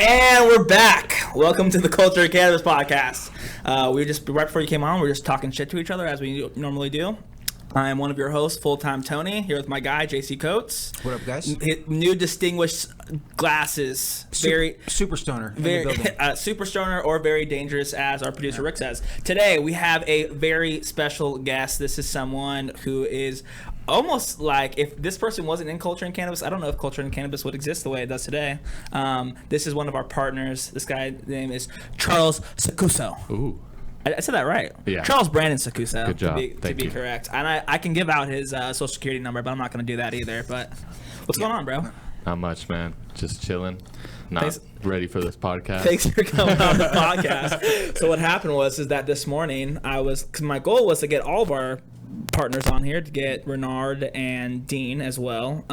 And we're back. Welcome to the Culture of Cannabis podcast. We were just right before you came on, we were just talking shit to each other as we normally do. I am one of your hosts, Full-Time Tony, here with my guy, JC Coates. What up, guys? New distinguished glasses. Super stoner. Super stoner or very dangerous, as our producer Rick says. Today, we have a very special guest. This is someone who is almost like, if this person wasn't in Culture and Cannabis, I don't know if Culture and Cannabis would exist the way it does today. This is one of our partners. This guy's name is Charles Sacuso. Ooh. I said that right. Yeah. Charles Brandon Sacuso. Good job. To be correct. And I can give out his social security number, but I'm not going to do that either. But what's going on, bro? Not much, man. Just chilling. Not ready for this podcast. Thanks for coming on the podcast. So what happened is that this morning because my goal was to get all of our partners on here, to get Renard and Dean as well.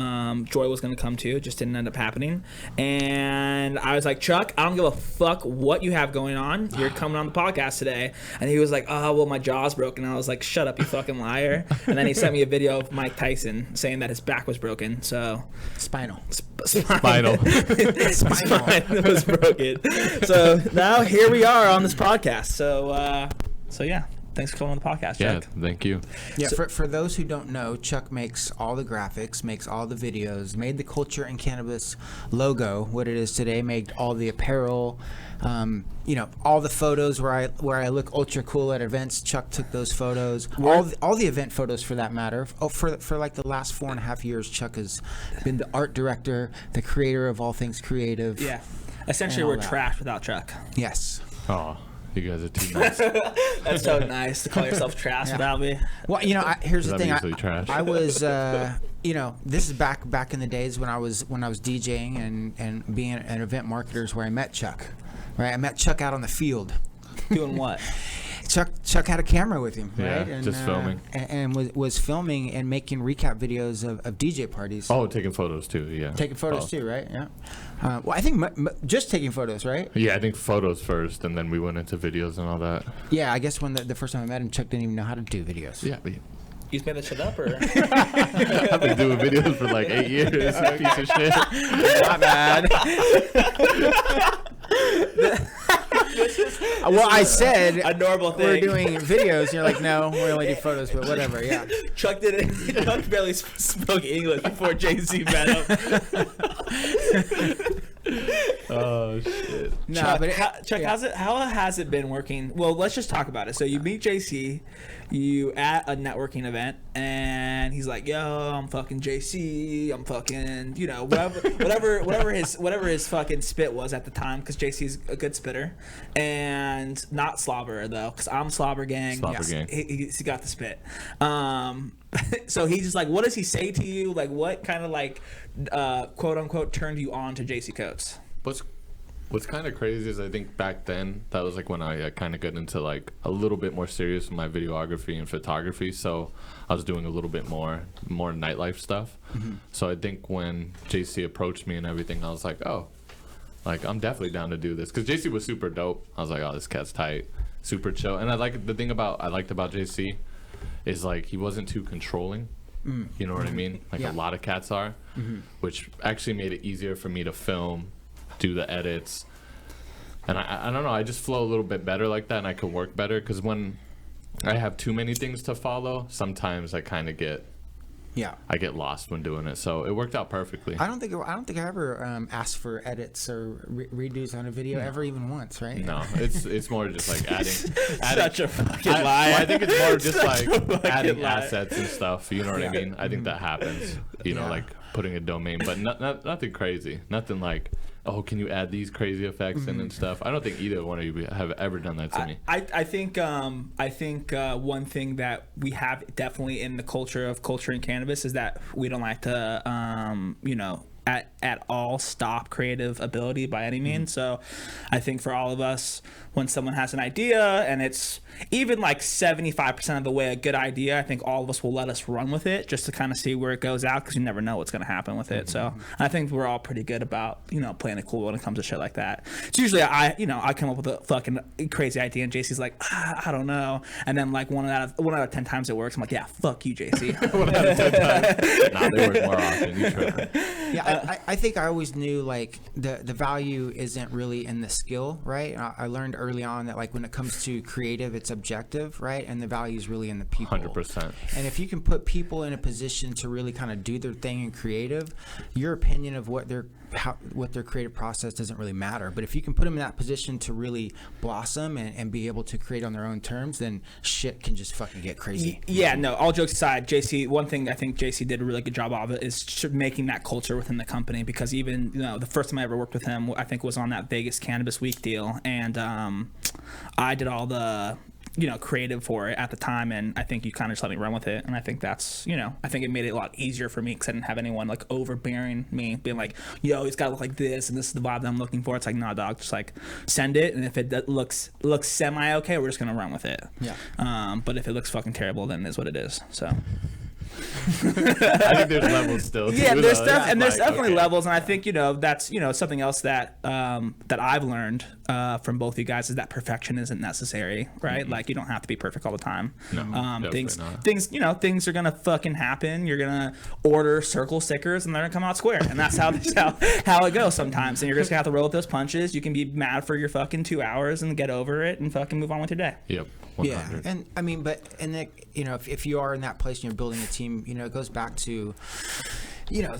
Joy was going to come too, just didn't end up happening. And I was like, Chuck, I don't give a fuck what you have going on. You're coming on the podcast today. And he was like, oh, well, my jaw's broken. And I was like, shut up, you fucking liar. And then he sent me a video of Mike Tyson saying that his back was broken. So Spinal. Spinal was broken. So now here we are on this podcast. So yeah. Thanks for coming on the podcast, Chuck. Yeah, thank you. Yeah, for those who don't know, Chuck makes all the graphics, makes all the videos, made the Culture and Cannabis logo, what it is today, made all the apparel, all the photos where I look ultra cool at events. Chuck took those photos. All the event photos, for that matter. For like the last 4.5 years, Chuck has been the art director, the creator of all things creative. Yeah. Essentially, we're trash without Chuck. Yes. Oh, you guys are too nice. That's so nice to call yourself trash without me. Well, here's the thing. I was, this is back in the days when I was DJing and being an event marketer is where I met Chuck. Right, I met Chuck out on the field. Doing what? Chuck had a camera with him, right? Yeah, and, just filming. And was filming and making recap videos of DJ parties. Oh, taking photos too, yeah. Taking photos too, right? Yeah. Well, I think just taking photos, right? Yeah, I think photos first, and then we went into videos and all that. Yeah, I guess when the first time I met him, Chuck didn't even know how to do videos. Yeah. You just made that shit up, or? I've been doing videos for like 8 years, you piece of shit. Not bad. Well, I said a normal thing. We're doing videos. And you're like, no, we only do photos, but whatever. Yeah. Chuck Chuck barely spoke English before JC met him. Oh shit. No, Chuck, but how has it been working? Well, let's just talk about it. So you meet JC, you at a networking event, and he's like, "Yo, I'm fucking JC. I'm fucking, whatever his fucking spit was at the time, because JC's a good spitter, and not slobber though, because I'm slobber gang. Slobber gang. He got the spit. So he's just like, what does he say to you? Like, what kind of like, quote unquote, turned you on to JC Coates? What's kind of crazy is I think back then that was like when I kind of got into like a little bit more serious with my videography and photography. So I was doing a little bit more nightlife stuff. Mm-hmm. So I think when JC approached me and everything, I was like, oh, like I'm definitely down to do this, because JC was super dope. I was like, oh, this cat's tight, super chill. And I liked about JC is like he wasn't too controlling. You know what I mean? Like a lot of cats are, which actually made it easier for me to film, do the edits, and I don't know, I just flow a little bit better like that, and I can work better, because when I have too many things to follow, sometimes I kind of get lost when doing it. So it worked out perfectly. I don't think I ever asked for edits or redos on a video ever, even once, right? No, it's more just like adding Such a fucking lie. I think it's more just like adding assets and stuff. You know what I mean? I think that happens. You know, like putting a domain, but nothing crazy. Nothing like, oh, can you add these crazy effects and stuff? I don't think either one of you have ever done that to me. I think one thing that we have definitely in the culture and cannabis is that we don't like to at all stop creative ability by any means. So I think for all of us, when someone has an idea and it's even like 75% of the way a good idea, I think all of us will let us run with it just to kind of see where it goes out, because you never know what's going to happen with it. So I think we're all pretty good about playing it cool when it comes to shit like that. It's usually I come up with a fucking crazy idea and JC's like, I don't know, and then like one out of 10 times it works. I'm like, yeah, fuck you, JC. 1 out of 10 times. Nah, they work more often. You tripping. Yeah, I think I always knew like the value isn't really in the skill, right? I learned early on that like when it comes to creative, it's objective, right? And the value is really in the people. 100%. And if you can put people in a position to really kind of do their thing in creative, your opinion of what their creative process doesn't really matter. But if you can put them in that position to really blossom and be able to create on their own terms, then shit can just fucking get crazy. Yeah, no, all jokes aside, JC, one thing I think JC did a really good job of it is making that culture within the company, because even, the first time I ever worked with him, I think was on that Vegas Cannabis Week deal. And I did all the creative for it at the time, and I think you kind of just let me run with it, and I think that's I think it made it a lot easier for me because I didn't have anyone like overbearing me, being like, yo, it's gotta look like this and this is the vibe that I'm looking for. It's like, nah, dog, just like send it, and if it looks semi okay, we're just gonna run with it. But if it looks fucking terrible, then it is what it is. So I think there's levels still. Yeah, too, there's though. there's definitely okay. levels, and I think that's something else that that I've learned from both you guys is that perfection isn't necessary, right? Like you don't have to be perfect all the time. No, things not. things are gonna fucking happen. You're gonna order circle stickers and they're gonna come out square, and that's how it goes sometimes. And you're just gonna have to roll with those punches. You can be mad for your fucking 2 hours and get over it and fucking move on with your day. Yep. 100. Yeah, and I mean, if you are in that place and you're building a team, it goes back to, I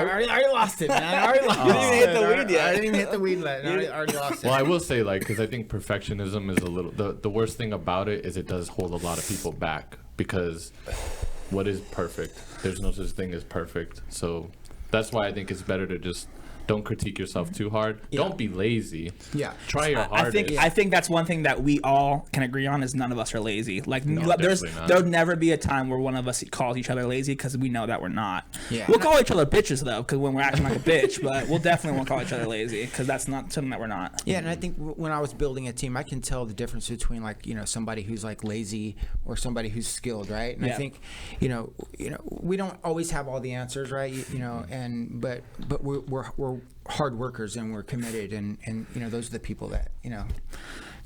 already lost it, man. I already lost it. You didn't even hit the weed yet. I didn't even hit the weed yet. I already lost it. Well, I will say, because I think perfectionism is a little... The worst thing about it is it does hold a lot of people back, because what is perfect? There's no such thing as perfect. So that's why I think it's better to just... Don't critique yourself too hard. Yeah. Don't be lazy. Yeah. Try your hardest. I think that's one thing that we all can agree on is none of us are lazy. Like there'll never be a time where one of us calls each other lazy because we know that we're not. Yeah. We'll call each other bitches though, because when we're acting like a bitch, but we'll definitely won't call each other lazy because that's not something that we're not. Yeah, and I think when I was building a team, I can tell the difference between somebody who's like lazy or somebody who's skilled, right? And I think we don't always have all the answers, right? But we're hard workers and we're committed, and those are the people that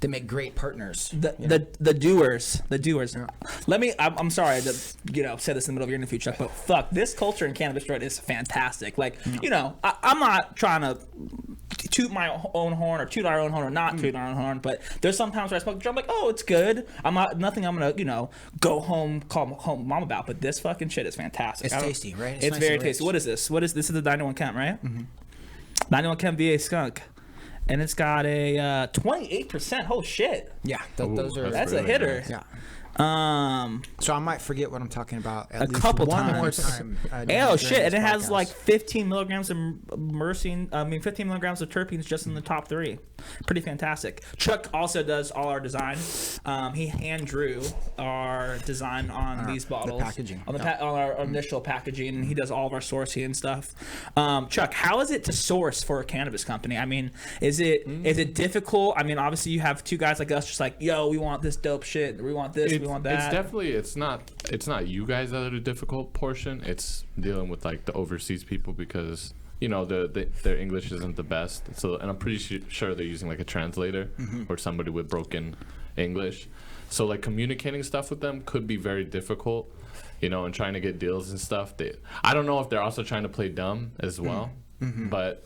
that make great partners. The doers. I'm sorry to say this in the middle of your interview, Chuck, but fuck, this culture in Cannabis Road is fantastic. Like I'm not trying to toot my own horn or toot our own horn or not toot our own horn, but there's sometimes where I smoke, I'm like, oh, it's good. I'm gonna go home, call home mom about, but this fucking shit is fantastic. It's tasty, right? It's nice very tasty. What is this? This is the 91 Kemp, right? 91 Kemp VA skunk, and it's got a 28%. Oh shit! Yeah, those are that's really a hitter. nice. Yeah. So I might forget what I'm talking about at a least couple one times. more time. Oh shit! And it has like 15 milligrams of 15 milligrams of terpenes just in the top 3. Pretty fantastic. Chuck also does all our design. He hand drew our design on these bottles, the packaging, on our initial packaging, and he does all of our sourcing and stuff. Chuck, how is it to source for a cannabis company? I mean, is it difficult? I mean, obviously you have two guys like us, just like, yo, we want this dope shit, we want this, we want that. It's definitely it's not you guys that are the difficult portion. It's dealing with like the overseas people, because their English isn't the best. So, and I'm pretty sure they're using like a translator or somebody with broken English. So like communicating stuff with them could be very difficult, and trying to get deals and stuff. I don't know if they're also trying to play dumb as well, but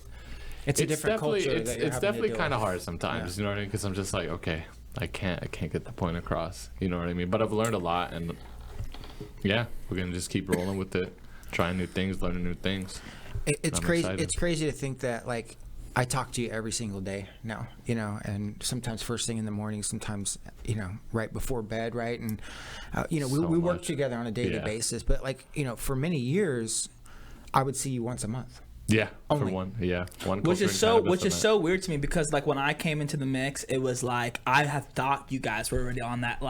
it's a different culture. It's definitely kind of hard sometimes. You know what I mean? Because I'm just like, okay, I can't get the point across. You know what I mean? But I've learned a lot, and yeah, we're gonna just keep rolling with it, trying new things, learning new things. It's crazy. Excited. It's crazy to think that like I talk to you every single day now, and sometimes first thing in the morning, sometimes right before bed, right? And we work together on a daily basis. But like for many years, I would see you once a month. Yeah, only. for one. Which is so weird to me, because like when I came into the mix, it was like I had thought you guys were already on that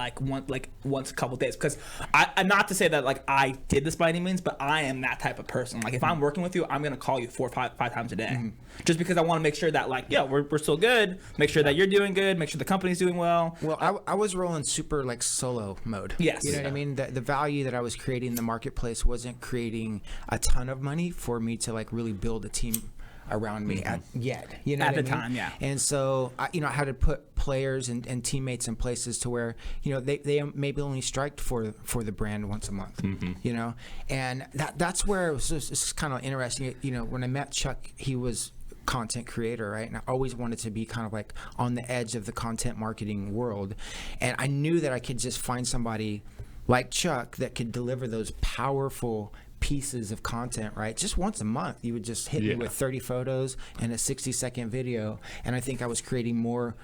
once a couple days, because I not to say that like I did this by any means, but I am that type of person. Like if I'm working with you, I'm gonna call you 4 or 5 times a day, just because I want to make sure that like we're still good, make sure that you're doing good, make sure the company's doing well. Well, I was rolling super like solo mode. Yes, you know what I mean. The value that I was creating in the marketplace wasn't creating a ton of money for me to like really build a team around me yet. You know At what the I mean? time, yeah. And so, I had to put players and teammates in places to where, they maybe only striked for the brand once a month, and that's where it was kind of interesting. When I met Chuck, he was content creator, right? And I always wanted to be kind of like on the edge of the content marketing world. And I knew that I could just find somebody like Chuck that could deliver those powerful pieces of content, right? Just once a month, you would just hit me with 30 photos and a 60-second video. And I think I was creating more,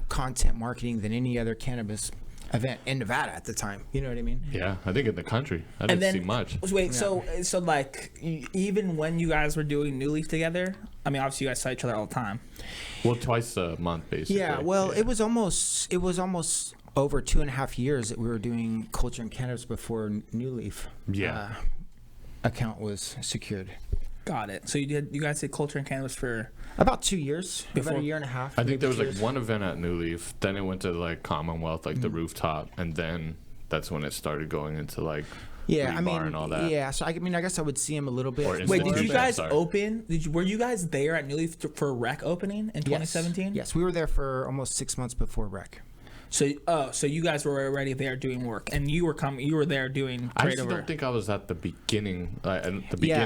content marketing than any other cannabis event in Nevada at the time. You know what I mean? Yeah, I think in the country, I didn't see much. Wait, so like even when you guys were doing New Leaf together, I mean, obviously you guys saw each other all the time. Well, twice a month, basically. Yeah. Well, it was almost over 2.5 years that we were doing Culture and Cannabis before New Leaf. Account was secured. Got it. So you guys did Culture and Cannabis for about 2 years, before, about a year and a half. I think there was like one event at New Leaf, then it went to like Commonwealth, like the rooftop, and then that's when it started going into like bar and all that. Yeah. So I guess I would see him a little bit. Wait, did you guys open? Were you guys there at New Leaf for Rec opening in 2017? Yes, we were there for almost 6 months before Rec. So you guys were already there doing work, and you were there doing. I actually don't think I was at the beginning.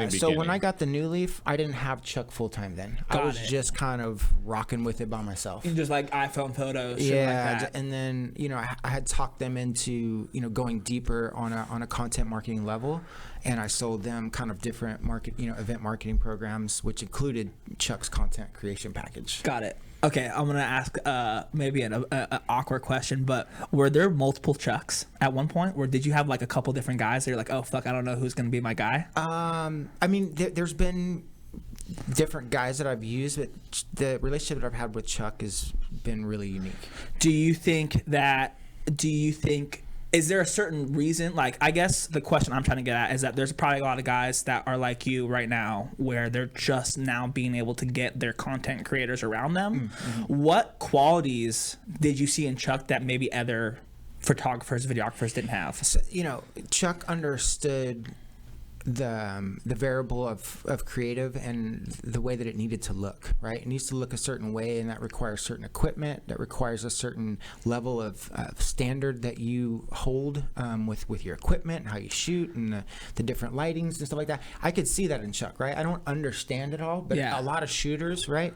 So when I got the New Leaf, I didn't have Chuck full time then. I was just kind of rocking with it by myself. You just like iPhone photos. Shit like that. And then I had talked them into going deeper on a content marketing level, and I sold them kind of different event marketing programs, which included Chuck's content creation package. Got it. Okay, I'm gonna ask maybe an awkward question, but were there multiple Chucks at one point, or did you have like a couple different guys that you're like, oh fuck, I don't know who's gonna be my guy? There's been different guys that I've used, but the relationship that I've had with Chuck has been really unique. Do you think is there a certain reason? Like, I guess the question I'm trying to get at is that there's probably a lot of guys that are like you right now, where they're just now being able to get their content creators around them. Mm-hmm. What qualities did you see in Chuck that maybe other photographers, videographers didn't have? So, Chuck understood the variable of creative and the way that it needed to look, right? It needs to look a certain way, and that requires certain equipment, that requires a certain level of standard that you hold with your equipment and how you shoot and the different lightings and stuff like that. I could see that in Chuck, right? I don't understand it all, but a lot of shooters, right?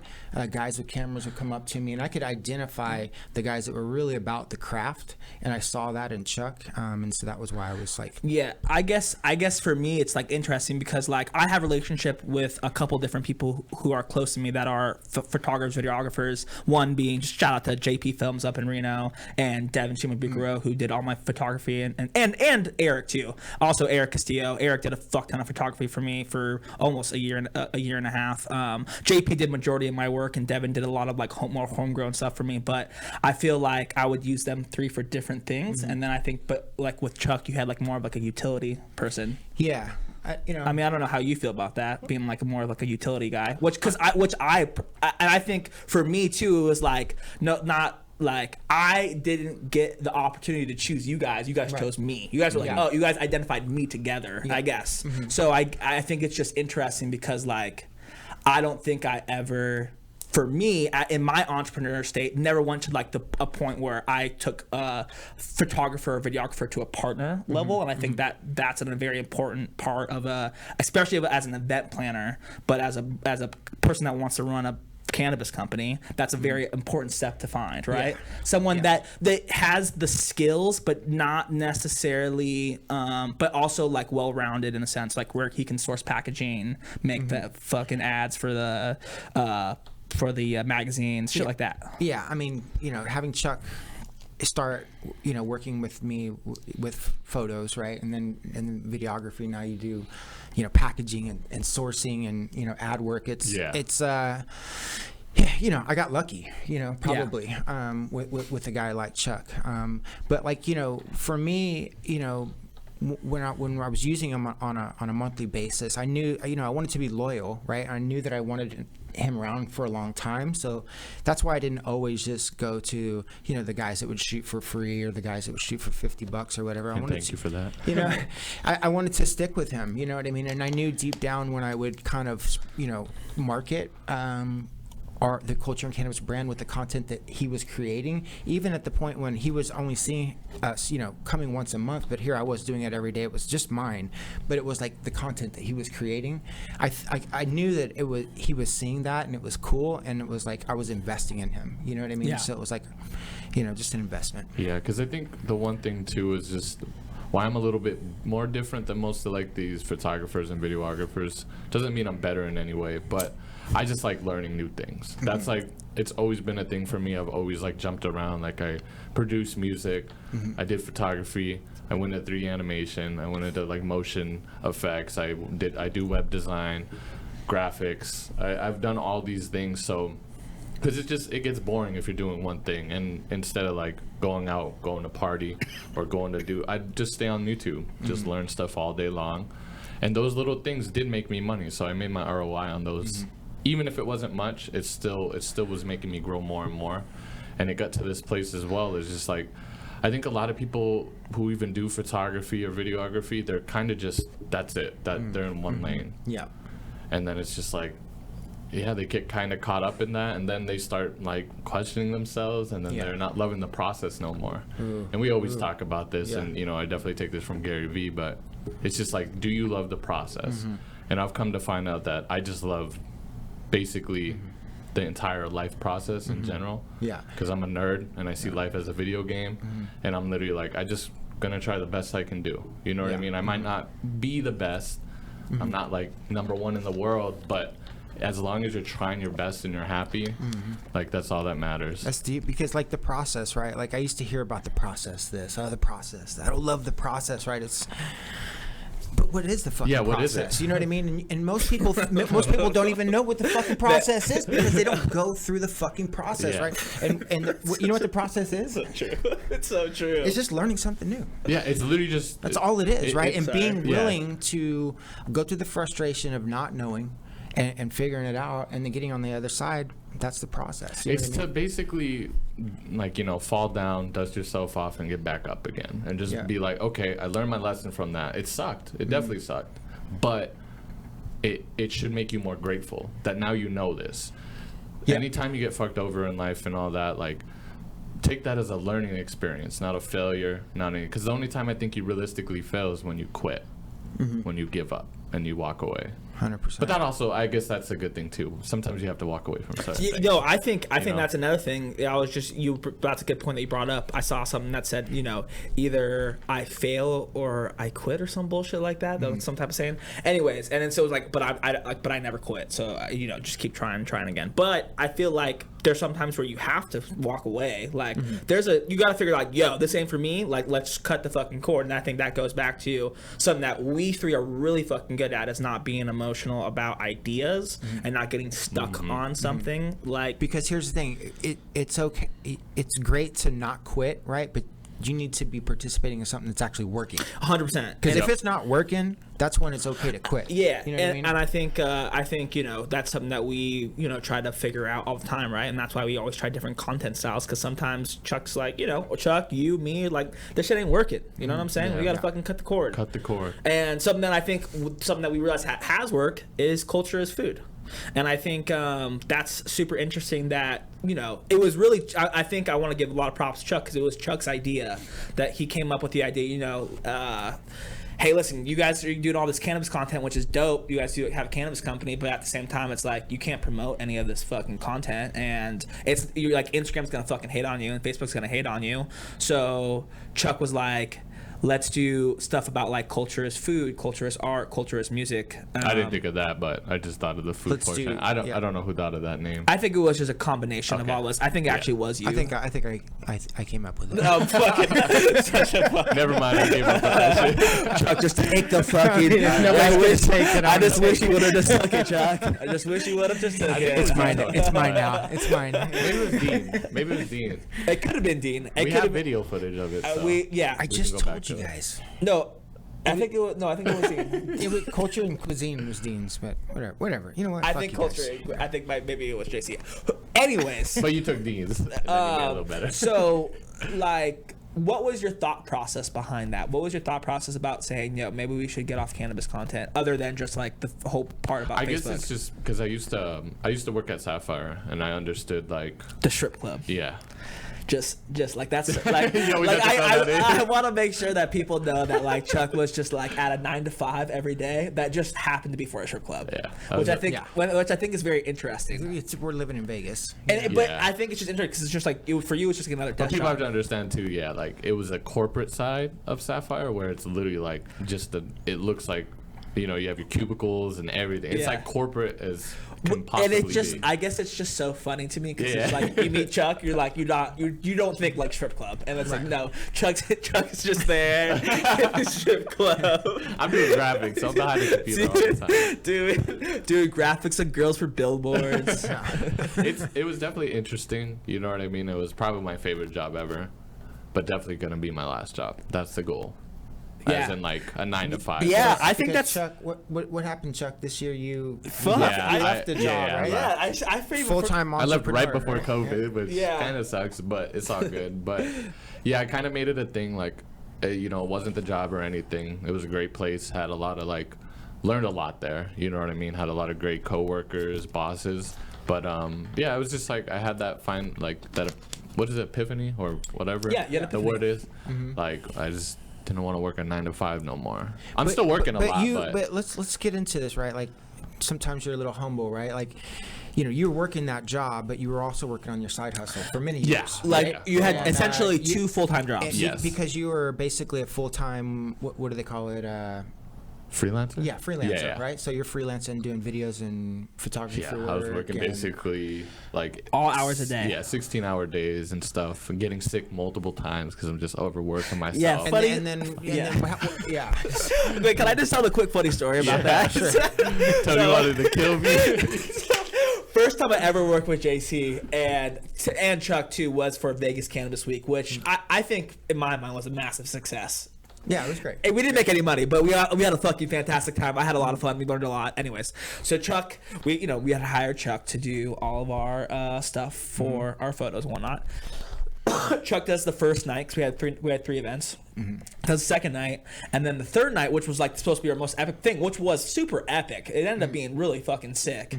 Guys with cameras would come up to me, and I could identify the guys that were really about the craft, and I saw that in Chuck, and so that was why I was like... Yeah, I guess for me, it's like interesting because like I have a relationship with a couple different people who are close to me that are photographers, videographers. One being, just shout out to JP Films up in Reno, and Devin Shimabukuro, who did all my photography, and Eric too. Also Eric Castillo. Eric did a fuck ton of photography for me for almost a year and a half. JP did majority of my work, and Devin did a lot of like more homegrown stuff for me. But I feel like I would use them three for different things, and then I think, but like with Chuck, you had like more of like a utility person. Yeah. I mean, I don't know how you feel about that, being like more like a utility guy, I think for me too, it was like, not like I didn't get the opportunity to choose you guys. You guys chose me. You guys were like, you guys identified me together, I guess. Mm-hmm. So I think it's just interesting because like, I don't think I ever, for me, in my entrepreneur state, never went to like a point where I took a photographer or videographer to a partner level, and I think that's a very important part of especially as an event planner, but as a person that wants to run a cannabis company, that's a very important step to find, right? Someone that has the skills, but not necessarily, but also like well-rounded in a sense, like where he can source packaging, make the fucking ads for the magazines, shit like that. Yeah, I mean, having Chuck start, working with me with photos, right, and then videography. Now you do, packaging and sourcing and ad work. It's I got lucky, probably with a guy like Chuck. But like for me, when I was using him on a monthly basis, I knew I wanted to be loyal, right? I knew that I wanted him around for a long time. So that's why I didn't always just go to, you know, the guys that would shoot for free or the guys that would shoot for $50 or whatever. And thank you for that. You know, I wanted to stick with him, you know what I mean? And I knew deep down when I would kind of, you know, market the Culture and Cannabis brand with the content that he was creating, even at the point when he was only seeing us, you know, coming once a month, but here I was doing it every day. It was just mine, but it was like the content that he was creating. I knew that he was seeing that, and it was cool, and it was like I was investing in him. You know what I mean? Yeah. So it was like, you know, just an investment. Yeah, because I think the one thing too is just why I'm a little bit more different than most of like these photographers and videographers. Doesn't mean I'm better in any way, but I just like learning new things. That's like, it's always been a thing for me. I've always like jumped around. Like I produced music, I did photography, I went into 3D animation, I went into like motion effects, I do web design, graphics. I've done all these things. So because it gets boring if you're doing one thing, and instead of like going to party or I just stay on YouTube, just learn stuff all day long. And those little things did make me money, so I made my ROI on those. Even if it wasn't much, it still was making me grow more and more. And it got to this place as well. It's just like, I think a lot of people who even do photography or videography, they're kind of just, that's it, that they're in one lane. Yeah. And then it's just like, yeah, they get kind of caught up in that, and then they start like questioning themselves, and then they're not loving the process no more. And we always talk about this, and you know, I definitely take this from Gary Vee, but it's just like, do you love the process? And I've come to find out that I just love basically the entire life process in general. Yeah. Because I'm a nerd and I see life as a video game, and I'm literally like, I just gonna try the best I can do. You know what I mean? I might not be the best. I'm not like #1 in the world, but as long as you're trying your best and you're happy, like that's all that matters. That's deep, because like the process, right? Like I used to hear about the process, the process that. I don't love the process, right? But what is the fucking process? What is it? You know what I mean? And most people don't even know what the fucking process is, because they don't go through the fucking process, right? And you know what the process is? So true. It's so true. It's just learning something new. Yeah, it's literally just... That's all it is, right? And being willing to go through the frustration of not knowing and figuring it out, and then getting on the other side. That's the process. You know it's to basically, like, you know, fall down, dust yourself off, and get back up again, and just be like, okay, I learned my lesson from that. It sucked. It definitely sucked, but it should make you more grateful that now you know this. Anytime you get fucked over in life and all that, like, take that as a learning experience, not a failure, because the only time I think you realistically fail is when you quit, when you give up and you walk away. 100%. But that also, I guess that's a good thing too. Sometimes you have to walk away from certain things. No, I think that's another thing. That's a good point that you brought up. I saw something that said, you know, either I fail or I quit or some bullshit like that. That was some type of saying. Anyways, and then so it was like, but I never quit. So you know, just keep trying again. But I feel like there's sometimes where you have to walk away. Like you got to figure like, yo, this ain't for me. Like, let's cut the fucking cord. And I think that goes back to something that we three are really fucking good at, is not being emotional about ideas and not getting stuck on something. Like, because here's the thing, it's okay, it's great to not quit, right? But you need to be participating in something that's actually working. 100%. Because if it's not working, that's when it's okay to quit. Yeah, you know what I mean? And I think you know, that's something that we, you know, try to figure out all the time, right? And that's why we always try different content styles, because sometimes Chuck's like, you know, Chuck, you, me, like, this shit ain't working. You know what I'm saying? We gotta fucking cut the cord. Cut the cord. And something that we realize has worked is culture is food. And I think that's super interesting that, you know, it was really, I think I want to give a lot of props to Chuck, because it was Chuck's idea that he came up with the idea, you know, hey, listen, you guys are doing all this cannabis content, which is dope. You guys have a cannabis company, but at the same time, it's like, you can't promote any of this fucking content. And you're like, Instagram's going to fucking hate on you, and Facebook's going to hate on you. So Chuck was like, let's do stuff about like culture is food, culture is art, culture is music. I didn't think of that, but I just thought of the food portion. I don't know who thought of that name. I think it was just a combination of all this. I think it actually was you. I think I came up with it. No, fucking such a fucking. Never mind, I came up with that shit. Chuck, just take the fucking. I just wish you would have just took it, Chuck. I just wish you would have just took it. It's mine. It's mine now. It's mine. Maybe it was Dean. It could have been Dean. We have video footage of it. So I just told you guys. No, I think it was Dean. It was culture and cuisine was Dean's, but whatever. You know what? I Fuck think you culture. guys. I think maybe it was JC. Anyways, But you took D's. And then you made it a little better. so like, what was your thought process behind that? What was your thought process about saying, maybe we should get off cannabis content, other than just like the whole part about I Facebook? guess it's just because I used to work at Sapphire, and I understood like, the strip club. yeah. Just like that's like, Yeah, we like have to throw that in. I want to make sure that people know that like Chuck was just like at a 9 to 5 every day that just happened to be for a strip club. Yeah. Which I think Yeah. which I think is very interesting. We're living in Vegas. But Yeah. I think it's just interesting because it's just like for you it's just like another But test people have shot. to understand too, yeah, like it was a corporate side of Sapphire where it's literally like it looks like, you have your cubicles and everything. It's Yeah. like corporate as can possibly And it's just, be. I guess it's just so funny to me because Yeah. it's like you meet Chuck, you're like you don't think like strip club, and it's like no, Chuck's just there in the strip club. I'm doing graphics, so I'm behind the computer all the time. Doing graphics of girls for billboards. It was definitely interesting. You know what I mean? It was probably my favorite job ever, but definitely gonna be my last job. That's the goal. Yeah. As in like a 9 to 5. Yeah, I think Because that's Chuck. What happened, Chuck? This year you Fuck. Yeah, you left the job, yeah, right? yeah. I favor Full time I left right before right? COVID, which Yeah. kind of sucks, but it's all good. But yeah, I kind of made it a thing. Like, it wasn't the job or anything. It was a great place. Had a lot of learned a lot there. You know what I mean? Had a lot of great coworkers, bosses. But yeah, it was just like I had that what is it, epiphany or whatever? Yeah, you had the epiphany. word is. Like I just didn't want to work a 9 to 5 no more. I'm still working a lot, but let's get into this, right? Like sometimes you're a little humble, right? Like, you're working that job, but you were also working on your side hustle for many years. like right? you had And, essentially you- 2 full-time jobs. and Yes. because you were basically a full time. What do they call it? freelancer. Yeah, freelancer, Yeah. right? So you're freelancing, doing videos and photography. Yeah, I was working basically like All hours a day. Yeah, 16-hour days and stuff, and getting sick multiple times because I'm just overworking myself. Yeah, And Funny- then, yeah. yeah. Wait, can I just tell a quick funny story about that? Tony wanted to kill me. First time I ever worked with JC and Chuck too was for Vegas Cannabis Week, which I think in my mind was a massive success. Yeah, it was great. And we didn't make any money, but we had a fucking fantastic time. I had a lot of fun. We learned a lot. Anyways, so Chuck, we had to hire Chuck to do all of our stuff for our photos and whatnot. Chuck does the first night because we had 3 events. Does the second night, and then the third night, which was like supposed to be our most epic thing, which was super epic. It ended up being really fucking sick.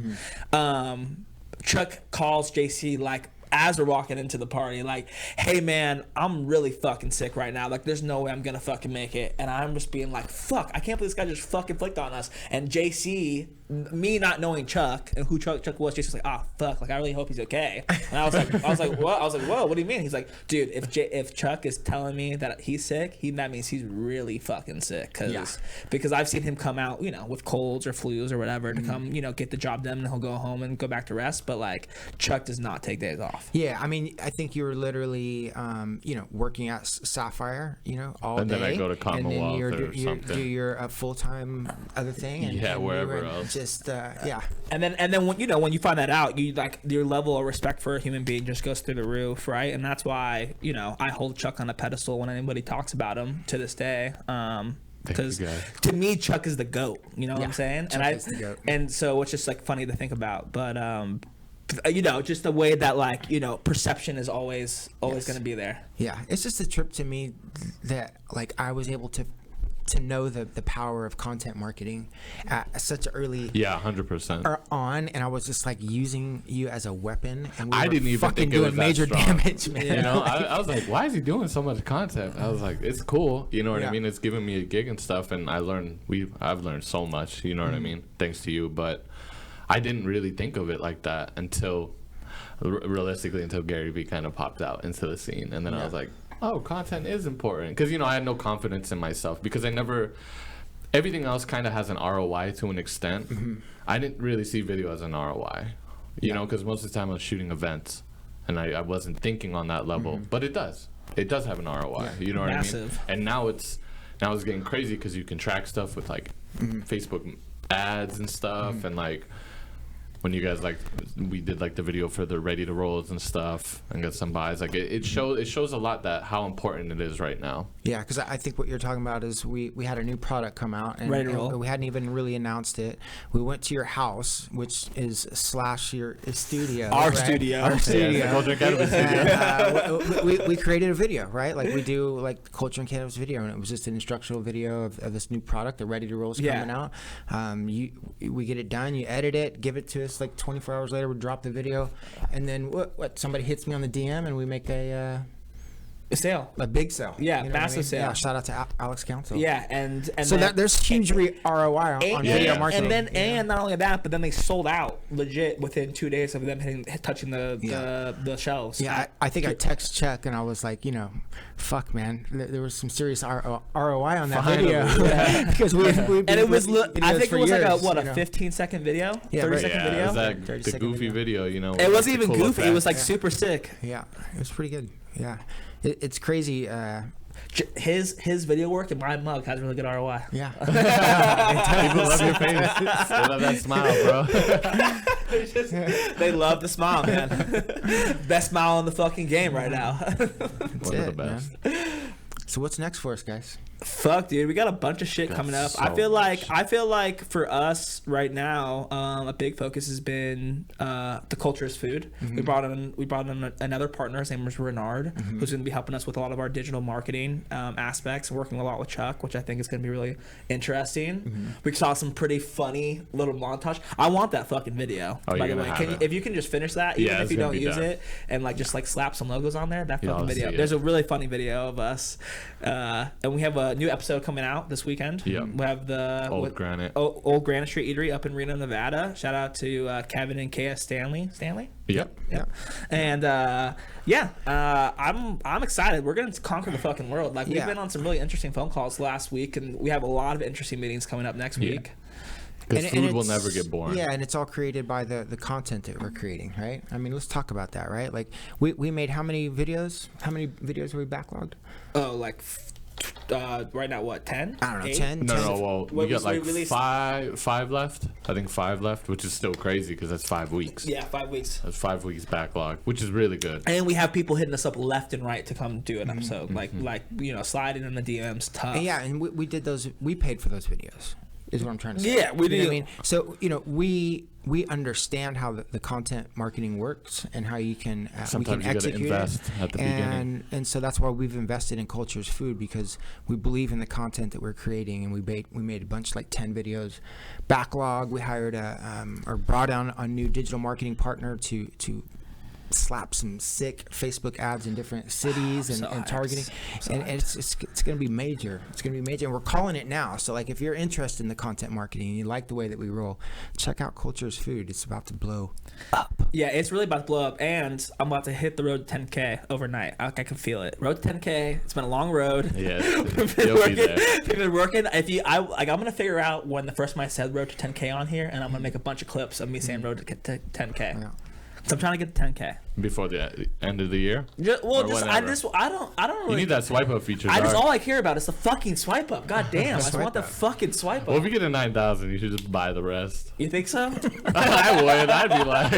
Chuck calls JC like as we're walking into the party, like, hey man, I'm really fucking sick right now. Like, there's no way I'm gonna fucking make it. And I'm just being like, fuck, I can't believe this guy just fucking flicked on us. And JC, me not knowing Chuck and who Chuck was, JC was like, ah, fuck, like I really hope he's okay. And I was like, what? I was like, whoa, what do you mean? He's like, dude, if Chuck is telling me that he's sick, that means he's really fucking sick. Because I've seen him come out, with colds or flus or whatever to come, get the job done, and he'll go home and go back to rest. But like, Chuck does not take days off. Yeah, I mean, I think you were literally, working at Sapphire, all day. And then I go to Commonwealth and then or something. do your full-time other thing. And wherever you were else. Just, yeah. And then when you find that out, you like your level of respect for a human being just goes through the roof, right? And that's why I hold Chuck on a pedestal when anybody talks about him to this day. Because to me, Chuck is the GOAT. You know what I'm saying? Chuck is the GOAT. And so it's just like funny to think about, but just the way that perception is always going to be there. Yeah, it's just a trip to me that like I was able to know the power of content marketing at such an early 100% on, and I was just like using you as a weapon, and we I were didn't even fucking think it was doing that major strong. damage, man. I was like, why is he doing so much content? I was like, it's cool, you know what Yeah. I mean? It's giving me a gig and stuff, and I've learned so much, you know what I mean? Thanks to you, but I didn't really think of it like that until Gary Vee kind of popped out into the scene, and then I was like, oh, content is important, because I had no confidence in myself because everything else kind of has an ROI to an extent. I didn't really see video as an ROI, because most of the time I was shooting events, and I wasn't thinking on that level, but it does have an ROI. You know what I mean? And now it's getting crazy because you can track stuff with like Facebook ads and stuff, and like when you guys like we did like the video for the ready to rolls and stuff and got some buys. Like it shows a lot that how important it is right now. Yeah, because I think what you're talking about is we had a new product come out and, Ready to roll. we hadn't even really announced it. We went to your house, which is / your studio. Our right? studio. Our studio. the Culture and Cannabis studio. And, we created a video, right? Like we do like Culture and Cannabis video, and it was just an instructional video of this new product, the Ready to Rolls coming out. We get it done, you edit it, give it to us like 24 hours later, we drop the video, and then what? Somebody hits me on the DM, and we make a sale. a big sale. Yeah, You know what massive sale. Yeah, shout out to Alex Council. Yeah, and So then, there's huge ROI on video marketing. and not only that, but then they sold out legit within 2 days of them touching the shelves. Yeah, I think I text Chuck and I was like, fuck, man, there was some serious ROI on that video. Because and it was, I think it was years, like a 15-second video, Yeah, 30-second Yeah, it video. was that, 30 the second goofy video, It wasn't even goofy. It was like super sick. Yeah, it was pretty good. Yeah, it's crazy. His video work and my mug has really good ROI. Yeah. People love your face. They love that smile, bro. They love the smile, man. Best smile in the fucking game right now. One of the best. So what's next for us, guys? Fuck, dude, we got a bunch of shit coming up. so I feel like for us right now, a big focus has been the culture is food. We brought in another partner. His name was Renard, who's going to be helping us with a lot of our digital marketing aspects, working a lot with Chuck, which I think is going to be really interesting. We saw some pretty funny little montage. I want that fucking video. Oh, by you're the gonna way, have it. if you can just finish that, even Yeah, if it's you gonna don't be use done. it, and like just like slap some logos on there, that Yeah, fucking I'll video. see it. There's a really funny video of us, and we have a new episode coming out this weekend. Yeah. We have the Old Granite. Old Granite Street Eatery up in Reno, Nevada. Shout out to Kevin and KS Stanley. Yep. Yeah. And I'm excited. We're gonna conquer the fucking world. Like we've been on some really interesting phone calls last week, and we have a lot of interesting meetings coming up next week. Because And food will it's- never get boring. Yeah, and it's all created by the content that we're creating, right? I mean, let's talk about that, right? Like, we made how many videos? How many videos were we backlogged? Oh, like right now, what, 10? I don't know, 8? 10? No, well, What we got was like released? five left. I think 5 left, which is still crazy because that's 5 weeks. Yeah, 5 weeks. That's 5 weeks backlog, which is really good. And we have people hitting us up left and right to come do an episode. Like sliding in the DMs tough. And yeah, and we did those. We paid for those videos. Is what I'm trying to say. Yeah, we You know what do. I mean, so we understand how the content marketing works and how you can Sometimes we can you gotta execute invest it. at the beginning. And so that's why we've invested in Culture's Food, because we believe in the content that we're creating, and we made a bunch, like 10 videos backlog. We hired or brought on a new digital marketing partner to slap some sick Facebook ads in different cities and targeting, and it's going to be major. It's going to be major, and we're calling it now. So like, if you're interested in the content marketing and you like the way that we roll, check out Culture's Food. It's about to blow up. Yeah, it's really about to blow up, and I'm about to hit the road to 10K overnight. I can feel it. Road to 10K. It's been a long road. Yeah, We've been you'll working. be there. We've been working. I'm gonna figure out when the first time I said road to 10K on here, and I'm gonna make a bunch of clips of me saying road to 10K. Yeah. So I'm trying to get to 10K. Before the end of the year. I whenever. don't really. You need that swipe up feature. I just dog. all I care about is the fucking swipe up. God damn, I just Swipe want the up. fucking swipe up. Well, if you get a 9,000, you should just buy the rest. You think so? I would. I'd be like,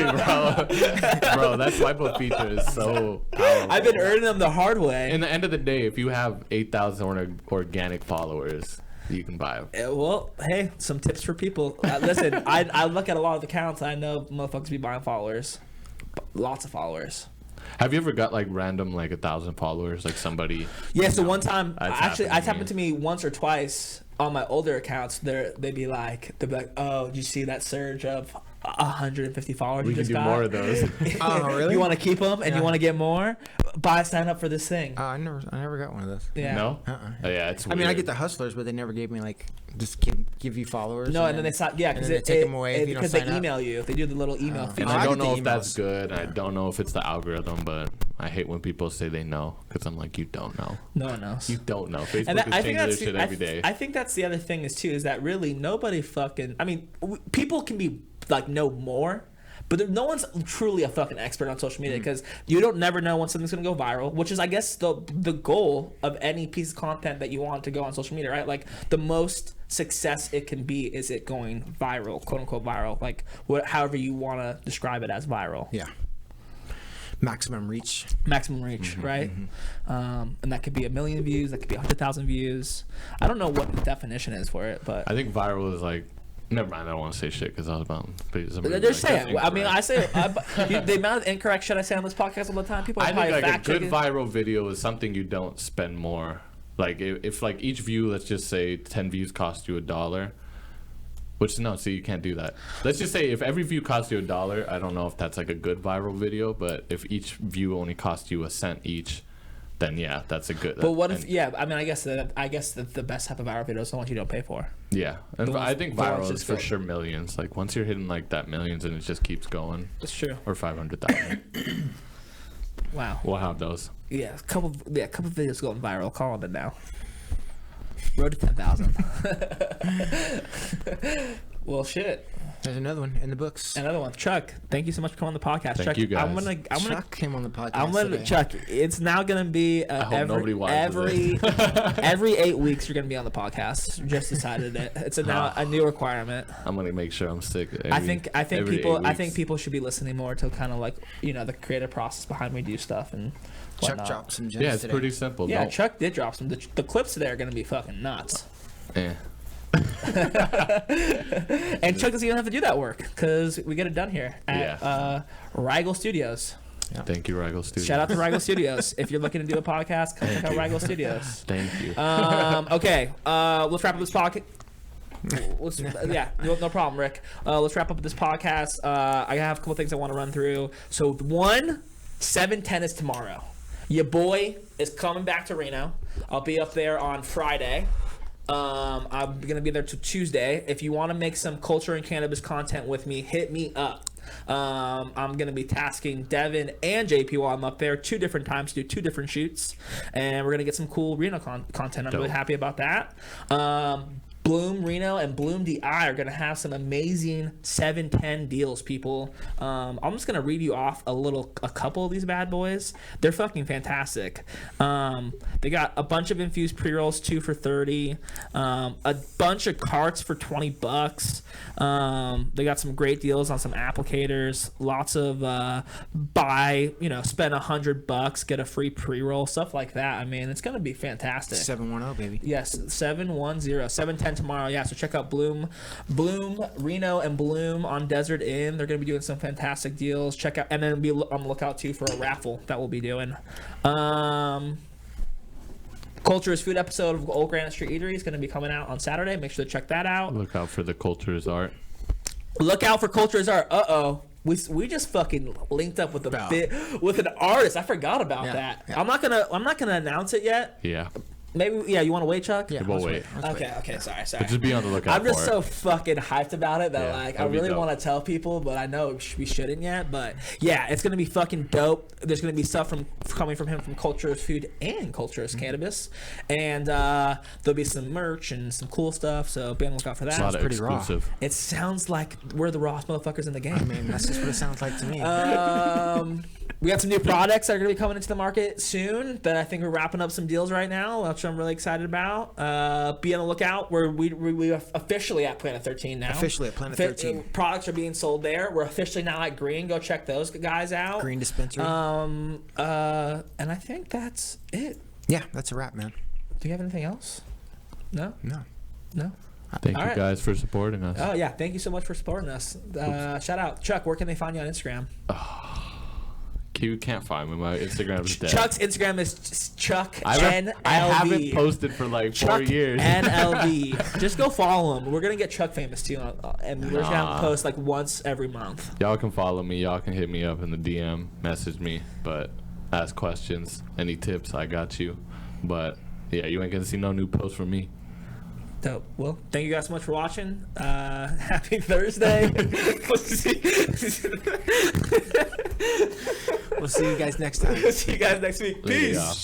bro, that swipe up feature is so powerful. I've been earning them the hard way. In the end of the day, if you have 8,000 organic followers, you can buy them. Well, hey, some tips for people. Listen, I look at a lot of accounts. I know motherfuckers be buying followers. Lots of followers. Have you ever got like random like 1,000 followers, like somebody? Yeah, so one time, That's it's happened happened to me once or twice on my older accounts. They'd be like, oh, did you see that surge of 150 followers We you can just do got? more of those. Oh, really? You want to keep them and you Yeah. want to get more? Sign up for this thing. I never got one of those. Yeah. No? Uh-uh. Oh, yeah, it's I weird. mean, I get the hustlers, but they never gave me like just give you followers. No, and then they stop. Yeah, and because then they take them away if you don't because they sign up. email you. They do the little email Oh. feature. And I I get don't the know if that's emails. good. I Yeah. don't know if it's the algorithm, but I hate when people say they know because I'm like, you don't know. No one knows. You don't know. Facebook And is I changing think their that's shit every day. I think that's the other thing is too is that really nobody fucking. I mean, people can be like know more, but no one's truly a fucking expert on social media because you don't never know when something's gonna go viral, which is, I guess, the goal of any piece of content that you want to go on social media, right? Like the most success it can be is it going viral, quote unquote viral, like however you want to describe it as viral. Yeah. Maximum reach, right? And that could be 1 million views, that could be 100,000 views. I don't know what the definition is for it, but I think viral is like, never mind, I don't want to say shit because I was about to just say it. I mean, I say the amount of incorrect shit I say on this podcast all the time, people I are think probably like a good fact-checking. viral video is something you don't spend more. Like if like each view, let's just say 10 views cost you $1, which no, see, you can't do that. Let's just say if every view costs you $1, I don't know if that's like a good viral video, but if each view only costs you 1 cent each, then yeah, that's a good. But what if? Yeah, I mean, I guess that the best type of viral video is the ones you don't pay for. Yeah, and The ones- I think the ones viral just is for go- sure millions. Like once you're hitting like that millions and it just keeps going, That's true. or 500,000. Wow. We'll have those. Yeah, a couple videos going viral. Calling it now. Road to 10,000. Well, shit. There's another one in the books. Another one. Chuck, thank you so much for coming on the podcast. Thank Chuck, you, guys. I'm gonna Chuck came on the podcast. I'm gonna today. Chuck. It's now gonna be hope nobody watches every 8 weeks you're gonna be on the podcast. Just decided it. It's now a new requirement. I'm gonna make sure I'm sick. I think every people 8 weeks. people should be listening more to kind of like the creative process behind we do stuff and Chuck whatnot. dropped some gems Yeah, it's today. pretty simple. Yeah, Don't- Chuck did drop some. The clips today are gonna be fucking nuts. eh. And Chuck doesn't even have to do that work because we get it done here at Rigel Studios. Thank you, Rigel Studios. Shout out to Rigel Studios. If you're looking to do a podcast, come check out Rigel Studios. Thank you. Okay, let's wrap up this podcast. No problem, Rick. Let's wrap up this podcast. I have a couple things I want to run through. So, 7/10 is tomorrow. Your boy is coming back to Reno. I'll be up there on Friday. I'm gonna be there till Tuesday. If you want to make some culture and cannabis content with me, hit me up. I'm gonna be tasking Devin and JP while I'm up there 2 different times to do 2 different shoots, and we're gonna get some cool Reno content. I'm really Dope. happy about that. Bloom Reno and Bloom DI are gonna have some amazing 7/10 deals, people. I'm just gonna read you off a couple of these bad boys. They're fucking fantastic. They got a bunch of infused pre-rolls, 2 for $30, a bunch of carts for $20. They got some great deals on some applicators, lots of spend $100, get a free pre-roll, stuff like that. I mean, it's gonna be fantastic. 710, baby. Yes, 710 tomorrow. Yeah, so check out Bloom, Reno, and Bloom on Desert Inn. They're gonna be doing some fantastic deals. Check out, and then be on the lookout too for a raffle that we'll be doing. Culture's food episode of Old Granite Street Eatery is gonna be coming out on Saturday. Make sure to check that out. Look out for the Culture's Art. Look out for Culture's Art. We just fucking linked up with with an artist. I forgot about that. Yeah. I'm not gonna announce it yet. Yeah. Maybe you want to wait, Chuck? Yeah, We'll let's wait. Let's Okay, sorry. But just be on the lookout I'm just for so it. fucking hyped about it that Yeah, I that'd be really dope. want to tell people, but I know we shouldn't yet. But yeah, it's gonna be fucking dope. There's gonna be stuff coming from him from Culture's Food and Culture's Cannabis, and there'll be some merch and some cool stuff. So be on the lookout for A lot that. of pretty raw. exclusive. It sounds like we're the rawest motherfuckers in the game. I mean, that's just what it sounds like to me. We got some new products that are going to be coming into the market soon that I think we're wrapping up some deals right now, which I'm really excited about. Be on the lookout. We are officially at Planet 13 now. Officially at Planet 13. Products are being sold there. We're officially now at Green. Go check those guys out. Green dispensary. And I think that's it. Yeah, that's a wrap, man. Do you have anything else? No? No. No? Thank All you right. guys for supporting us. Oh, yeah. Thank you so much for supporting us. Shout out. Chuck, where can they find you on Instagram? You can't find me. My Instagram is dead. Chuck's Instagram is Chuck I NLV. haven't posted for like 4 Chuck years. NLV. Just go follow him. We're gonna get Chuck famous too, and we're just gonna have him post like once every month. Y'all can follow me. Y'all can hit me up in the DM, message me, but ask questions, any tips, I got you. But yeah, you ain't gonna see no new posts from me. Dope. Well, thank you guys so much for watching. Happy Thursday. We'll see you guys next time. See you guys next week. Later, Peace. y'all.